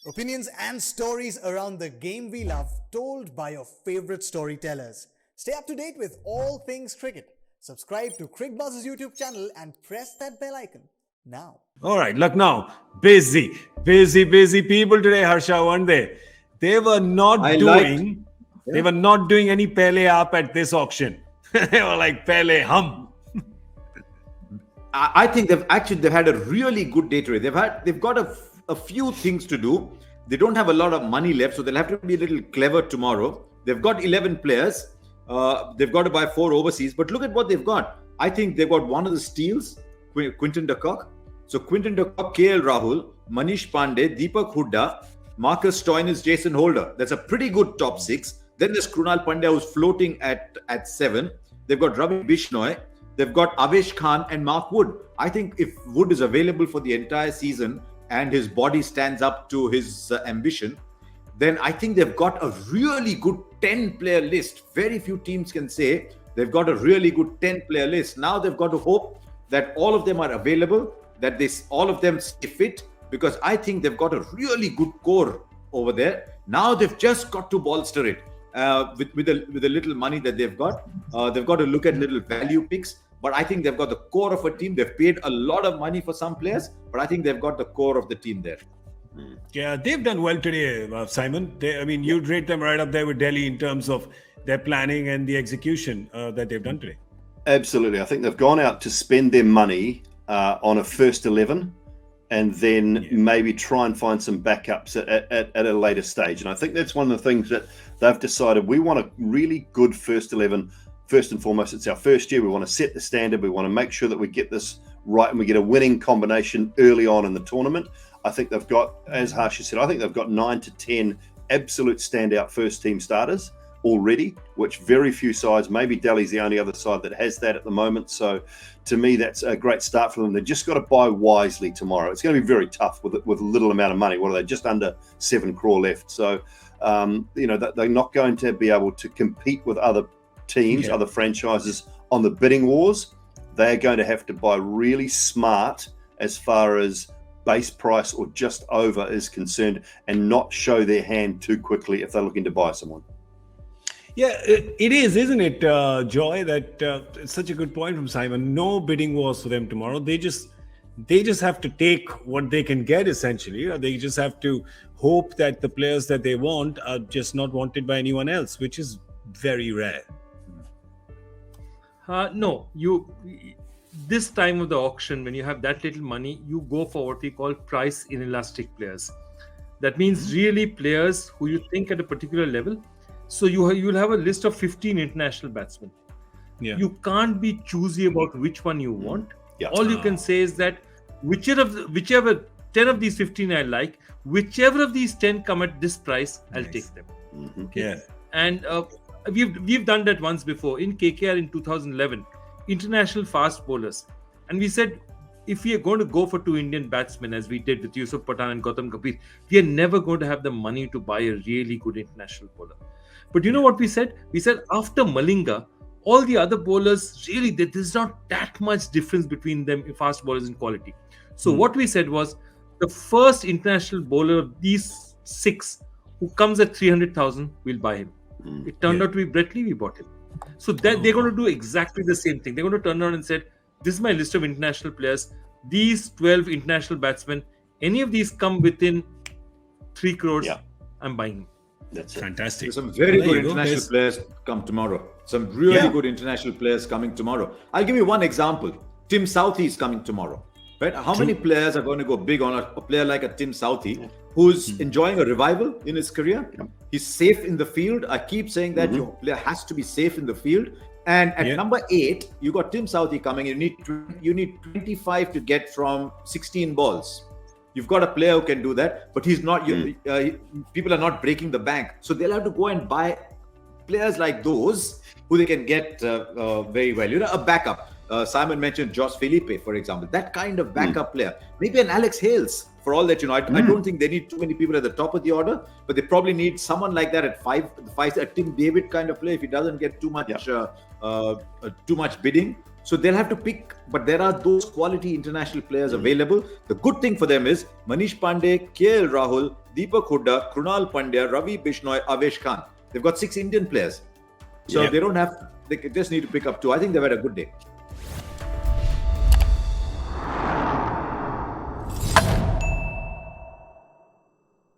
Opinions and stories around the game we love, told by your favorite storytellers. Stay up to date with all things cricket. Subscribe to Crickbuzz's YouTube channel and press that bell icon now. All right, Lucknow, busy people today, Harsha, weren't they? They were not doing any Pehle Aap at this auction. They were like Pehle Hum. I think they've had a really good day today. They've got a few things to do. They don't have a lot of money left, so they'll have to be a little clever tomorrow. They've got 11 players. They've got to buy 4 overseas. But look at what they've got. I think they've got one of the steals, Quinton de Kock. So Quinton de Kock, KL Rahul, Manish Pandey, Deepak Hooda, Marcus Stoinis, Jason Holder. That's a pretty good top 6. Then there's Krunal Pandya, who's floating at 7. They've got Ravi Bishnoi. They've got Avesh Khan and Mark Wood. I think if Wood is available for the entire season and his body stands up to his ambition, then I think they've got a really good 10-player list. Very few teams can say they've got a really good 10-player list. Now they've got to hope that all of them are available, that all of them stay fit, because I think they've got a really good core over there. Now they've just got to bolster it with a little money that they've got. They've got to look at little value picks. But I think they've got the core of a team. They've paid a lot of money for some players, but I think they've got the core of the team there. Yeah, they've done well today, Simon. You'd rate them right up there with Delhi in terms of their planning and the execution that they've done today. Absolutely. I think they've gone out to spend their money on a first 11 and then maybe try and find some backups at a later stage. And I think that's one of the things that they've decided. We want a really good first 11. First and foremost, it's our first year. We want to set the standard. We want to make sure that we get this right and we get a winning combination early on in the tournament. I think they've got, as Harsha said, I think they've got 9 to 10 absolute standout first team starters already, which very few sides, maybe Delhi's the only other side that has that at the moment. So to me, that's a great start for them. They've just got to buy wisely tomorrow. It's going to be very tough with a little amount of money. What are they? Just under 7 crore left. So, they're not going to be able to compete with other teams, other franchises on the bidding wars. They're going to have to buy really smart as far as base price or just over is concerned, and not show their hand too quickly if they're looking to buy someone. Yeah, it is, isn't it, Joy? That it's such a good point from Simon. No bidding wars for them tomorrow. They just have to take what they can get, essentially. They just have to hope that the players that they want are just not wanted by anyone else, which is very rare. This time of the auction, when you have that little money, you go for what we call price inelastic players. That means really players who you think at a particular level. So you'll have a list of 15 international batsmen. Yeah. You can't be choosy about which one you want. Yeah. All you can say is that whichever 10 of these 15 I like, whichever of these 10 come at this price, I'll take them. Mm-hmm. Okay? Yeah. And we've done that once before in KKR in 2011, international fast bowlers, and we said if we are going to go for 2 Indian batsmen, as we did with Yusuf Pathan and Gautam Gambhir, we are never going to have the money to buy a really good international bowler. But you know what we said? We said after Malinga, all the other bowlers, really, there's not that much difference between them, fast bowlers in quality. So what we said was the first international bowler of these 6 who comes at 300,000, we'll buy him. It turned out to be Brett Lee, we bought him. So that they're going to do exactly the same thing. They're going to turn around and say, this is my list of international players. These 12 international batsmen, any of these come within 3 crores, I'm buying them. That's it. Fantastic. There's some very good international players come tomorrow. Some really good international players coming tomorrow. I'll give you one example. Tim Southee is coming tomorrow. Right? How many players are going to go big on a player like a Tim Southee, who's enjoying a revival in his career? He's safe in the field. I keep saying that your player has to be safe in the field. And at number 8, you got Tim Southee coming. You need 25 to get from 16 balls. You've got a player who can do that, but he's not. People are not breaking the bank, so they'll have to go and buy players like those who they can get very well. A backup. Simon mentioned Josh Philippe, for example. That kind of backup player. Maybe an Alex Hales. For all that, I don't think they need too many people at the top of the order, but they probably need someone like that at 5, a Tim David kind of player if he doesn't get too much bidding. So they'll have to pick, but there are those quality international players available. The good thing for them is Manish Pandey, KL Rahul, Deepak Hooda, Krunal Pandya, Ravi Bishnoi, Avesh Khan. They've got 6 Indian players. So Yeah. they don't have, they just need to pick up 2. I think they've had a good day.